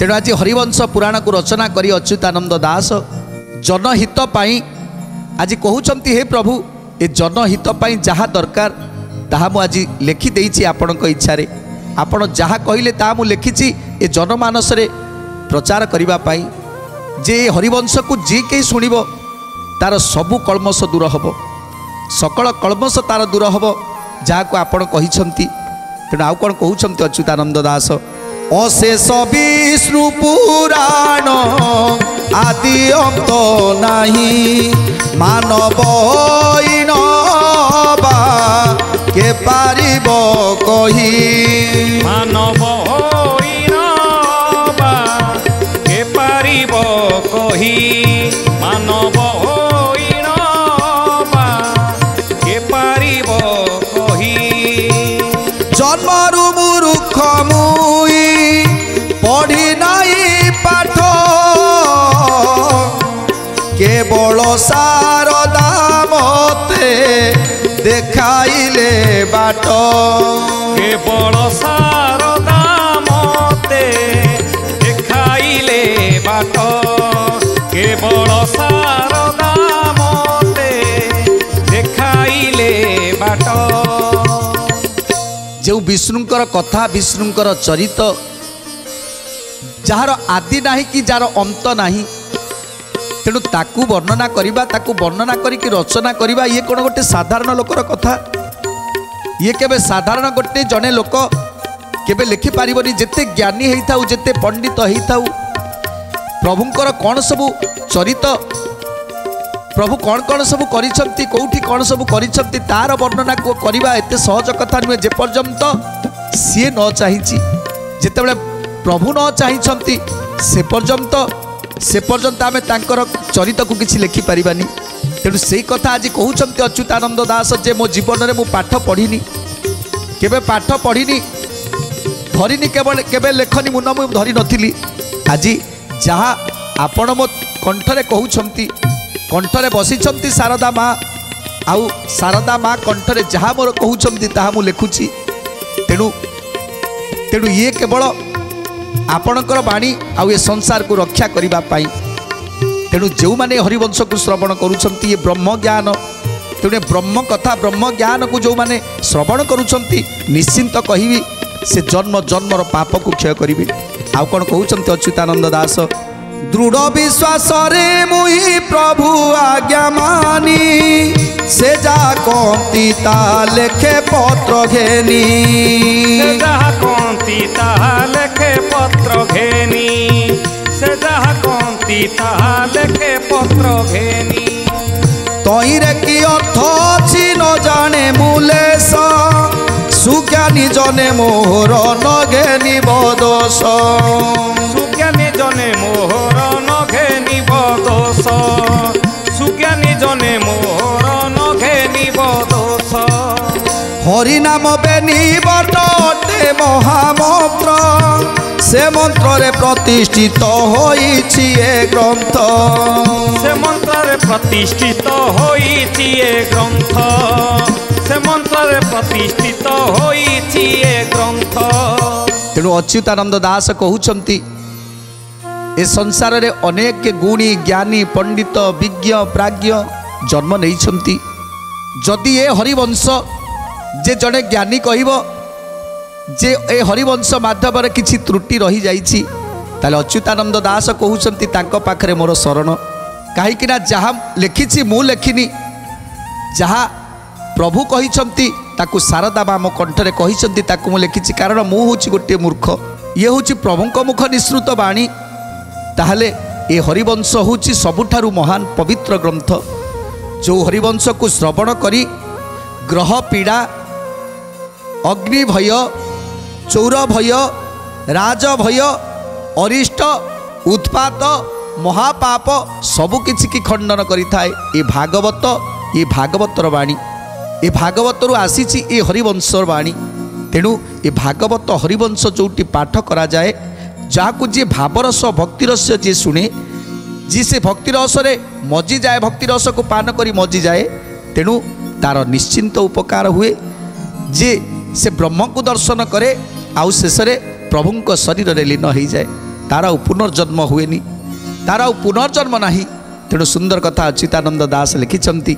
तेणु आज हरिवंश पुराण को रचना करी अच्युतानंद दास जनहित पाई आज कहउचंती हे प्रभु ए जनहित पाई जहाँ दरकार ताहा मु आज लिखि देइछि आपणक इच्छा रे आपण जहाँ कहले ताहा मु लिखिछि ए जनमानस रे प्रचार करिबा पाई जे हरिवंश को जी के शुणिब तार सबु कलमश दूर हब सकल कलमश तार दूर हब जहाँ को आपण कहिछंती। तेणु आउ कौन कहउचंती अच्युतानंद दास अशेष विष्णु पुराण आदि अंत नाही मानव इनबा के पारिब कही मानव इनबा के पारिब कही मानव इनबा के पारिब कही जन्मरु मूर्ख मुई पढ़ी नाई पाठ केवल शारदा मते देखाइले बाट केवल शारदा मते देखाइले बाट केवल शारदा मते देखाइले बाट जो विष्णुंकर कथा विष्णुंकर चरित जार आदि नाही कि जार अंत नाही तेणु ताकू वर्णना करिबा ताकू वर्णना करिक रचना करिबा ये कौन गोटे साधारण लोकर कथा ये केबे साधारण गोटे जने लोक केबे लिखि पारिबनी जेते ज्ञानी हेइथाउ जेते पंडित हेइथाउ प्रभुंकर कौन सबु चरित प्रभु कौन कौन सब करिसंती कोठी कौन सब करिसंती तार वर्णना को करिबा एते सहज कथा नुहे जे पर्यंत सी न चाहिछि जेतेबेले प्रभु न चाहिछंती से पर्यंत आमे तांकर चरित को किछि लिखि परिबानी। तेणु से कथा आज कहउचंती अच्युतानंद दास जे मो जीवन में मु पाठ पढ़िनी केबे पाठ पढ़िनी धरिनी केवल केबे लेखनी मुन मु धरि नथिली आज जहाँ आपण मो कंठरे कहउचंती कंठरे बसिचंती शारदा माँ आउ शारदा माँ कंठरे जहाँ मोर कहउचंती ताहा मु लिखुची। तेणु तेणु ये केवल आपणकर बाणी आउ ए संसार को रक्षा करिबा पाई। तेणु जो माने हरिवंश को श्रवण करुछंती ये ब्रह्म ज्ञान तेणु ब्रह्म कथा ब्रह्म ज्ञान को जो माने श्रवण करुछंती निश्चिंत कहिबी से जन्म जन्मर पाप को क्षय करिबी। आउ कोन कहउछंती अच्युतानंद दास दृढ़ विश्वास रे मुई प्रभु आज्ञा मानी से जा कौंती ता लेखे पत्र घेनी से जहा कौंती ता लेखे पत्र घेनी से जहा कौंती ता लेखे पत्र घेनी तईरे कि अर्थ अछि न जाने मूलेश सुज्ञानी जने मोहर न घेनी बदोष सुज्ञानी जने मोहर न घेनी बदोष सुज्ञानी जने मोहर न घेनी बदोष हरिनाम बेनी बटे महामंत्र से मंत्र रे प्रतिष्ठित होइछि ए ग्रंथ से मंत्र रे प्रतिष्ठित होइछि ए ग्रंथ से मंत्र रे प्रतिष्ठित होइछि ए ग्रंथ। तेणु अच्युतानंद दास कहउचंती ए संसार रे अनेक गुणी ज्ञानी पंडित विज्ञ प्राज्ञ जन्म नैछंती जदि ए हरिवंश जे जड़े ज्ञानी कहब जे ए हरिवंश माध्यम किछि त्रुटि रही जाइछि ताले अच्युतानंद दास कहउचंती तांको पाखरे मोर शरण काहेकि ना जहाँ लिखिछि मु लेखिनी जहाँ प्रभु कहिछंती ताकू शारदा माँ मो कंठरे कहिछंती ताकू मु लिखिछि कारण मु होछि गोटे मूर्ख ये होछि प्रभुंक मुख निसृत बाणी ताहले ए हरिवंश होछि सबुठारु महान पवित्र ग्रंथ जो हरिवंश को श्रवण करी ग्रह पीड़ा अग्नि भय चौर भय राज भय अरिष्ट उत्पात महापाप सबु किछि की खंडन करि थाए ए भागवतर बाणी ए भागवतरु आसीछि ए हरिवंशर बाणी। तेणु ए भागवत हरिवंश जोटी पाठ करा जाए जहाँ जी भावरस भक्तिरस जी शुणे जी से भक्तिरस रे मजी जाए भक्तिरस को पान करी मजी जाए तेणु तार निश्चिंत उपकार हुए जे से ब्रह्म को दर्शन करे आउ शेष प्रभुंक शरीर रे लीन हो जाए। तार आउ पुनर्जन्म हुएनी तार आउ पुनर्जन्म नाही। तेणु सुंदर कथा अच्युतानंद दास लिखिछंती